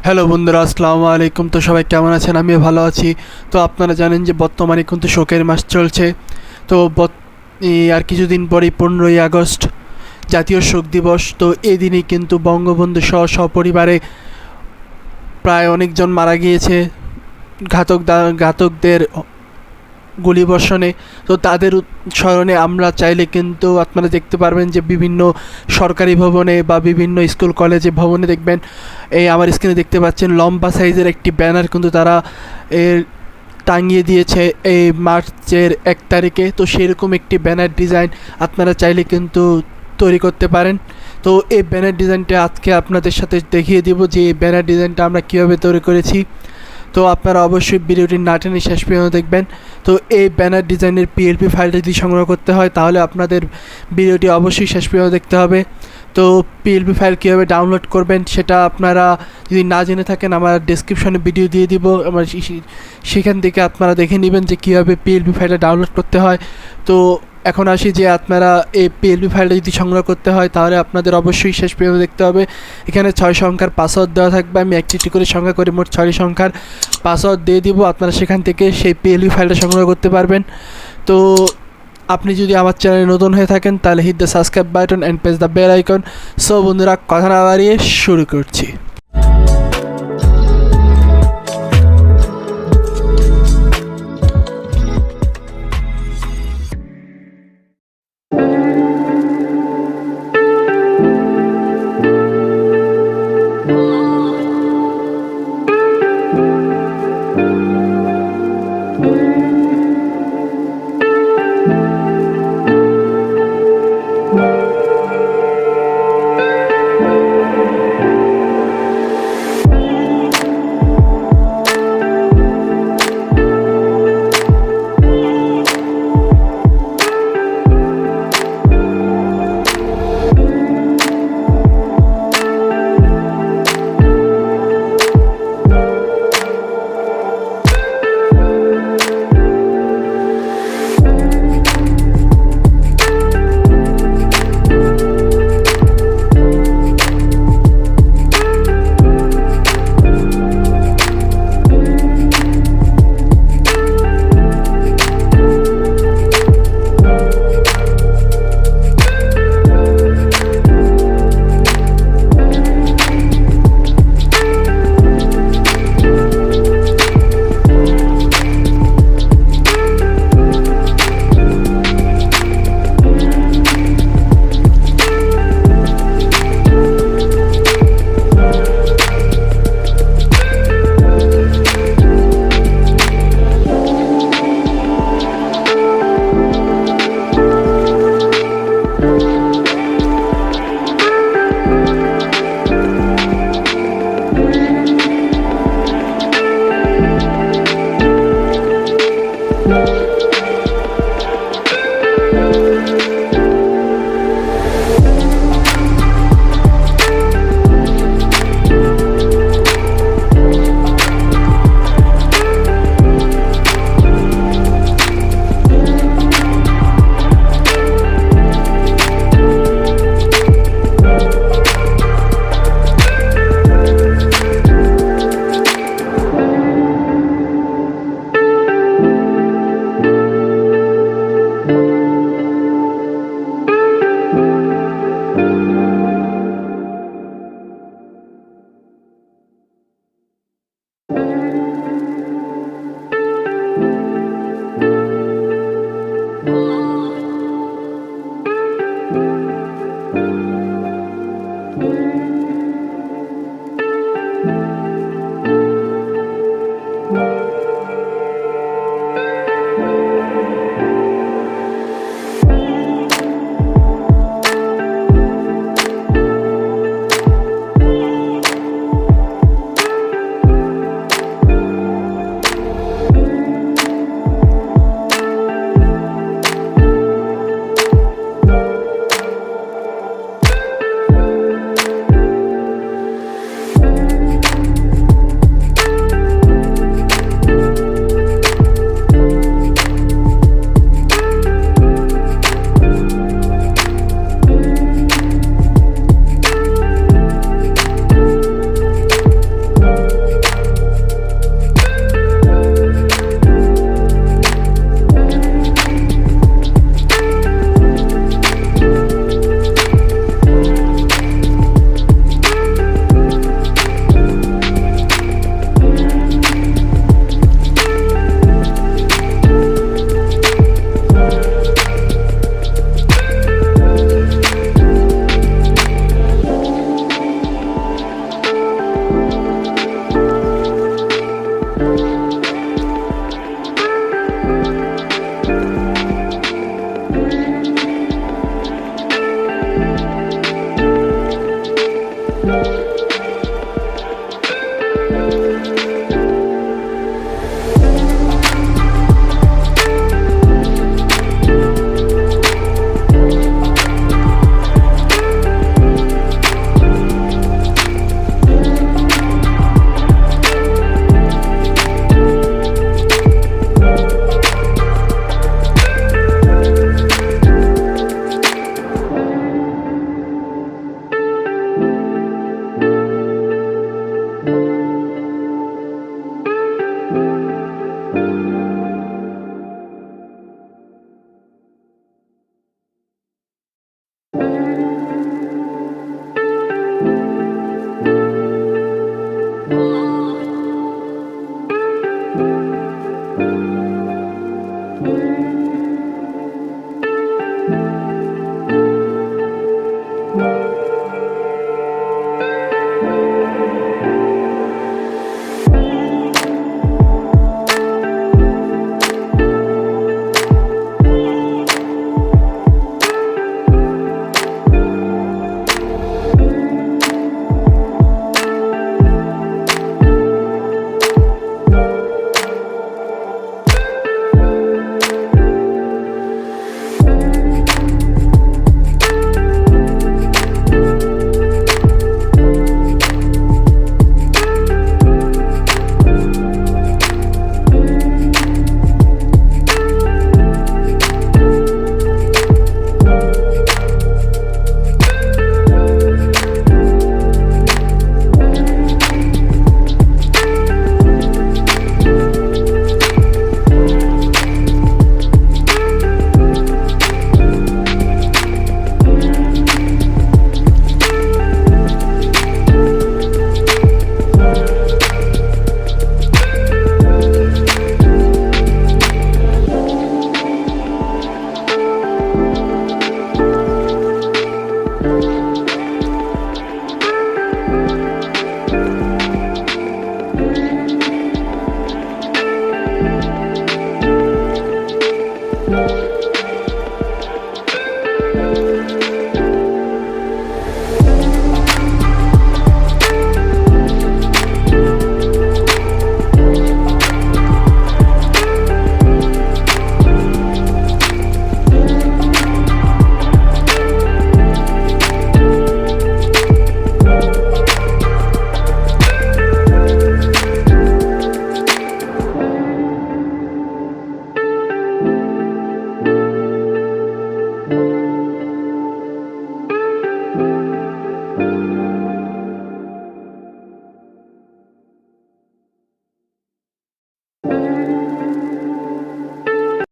Hello বন্ধুরা, আসসালামু আলাইকুম। তো সবাই কেমন আছেন? আমিও ভালো আছি। তো আপনারা জানেন যে বর্তমানে কিন্তু শোকের মাস চলছে। তো আর কিছুদিন পরেই 15ই আগস্ট জাতীয় শোক দিবস। তো এই দিনই কিন্তু বঙ্গবন্ধু সহ সপরিবারে প্রায় অনেকজন মারা গিয়েছে ঘাতকদের গুলিবর্ষণে। তো তাদের স্মরণে আমরা চাইলে কিন্তু আপনারা দেখতে পারবেন যে বিভিন্ন সরকারি ভবনে বা বিভিন্ন স্কুল কলেজে ভবনে দেখবেন, এই আমার স্ক্রিনে দেখতে পাচ্ছেন লম্বা সাইজের একটি ব্যানার কিন্তু তারা এর টাঙিয়ে দিয়েছে এই মার্চের 1 তারিখে। তো সেরকম একটি ব্যানার ডিজাইন আপনারা চাইলে কিন্তু তৈরি করতে পারেন। তো এই ব্যানার ডিজাইনটা আজকে আপনাদের সাথে দেখিয়ে দিব যে এই ব্যানার ডিজাইনটা আমরা কীভাবে তৈরি করেছি। তো আপনারা অবশ্যই ভিডিওটি না টেনে শেষ পর্যন্ত দেখবেন। তো এই ব্যানার ডিজাইনের পিএলপি ফাইলটা যদি সংগ্রহ করতে হয় তাহলে আপনাদের ভিডিওটি অবশ্যই শেষ পর্যন্ত দেখতে হবে। তো পিএলপি ফাইল কীভাবে ডাউনলোড করবেন সেটা আপনারা যদি না জেনে থাকেন আমার ডেসক্রিপশনে ভিডিও দিয়ে দিব, আমার সেখান থেকে আপনারা দেখে নেবেন যে কীভাবে পিএলপি ফাইলটা ডাউনলোড করতে হয়। তো এখন আসি যে আপনারা এই পিএলপি ফাইলটা যদি সংগ্রহ করতে হয় তাহলে আপনাদের অবশ্যই শেষ পর্যন্ত দেখতে হবে। এখানে 6 সংখ্যার পাসওয়ার্ড দেওয়া থাকবে, আমি একটি করে সংখ্যা করে মোট 6 সংখ্যার পাসওয়ার্ড দিয়ে দিব। আপনারা সেখান থেকে সেই পিএলপি ফাইলটা সংগ্রহ করতে পারবেন। তো আপনি যদি আমার চ্যানেলে নতুন হয়ে থাকেন তাহলে hit the subscribe button and press the bell icon. So বন্ধুরা, কথা না বাড়িয়ে শুরু করছি।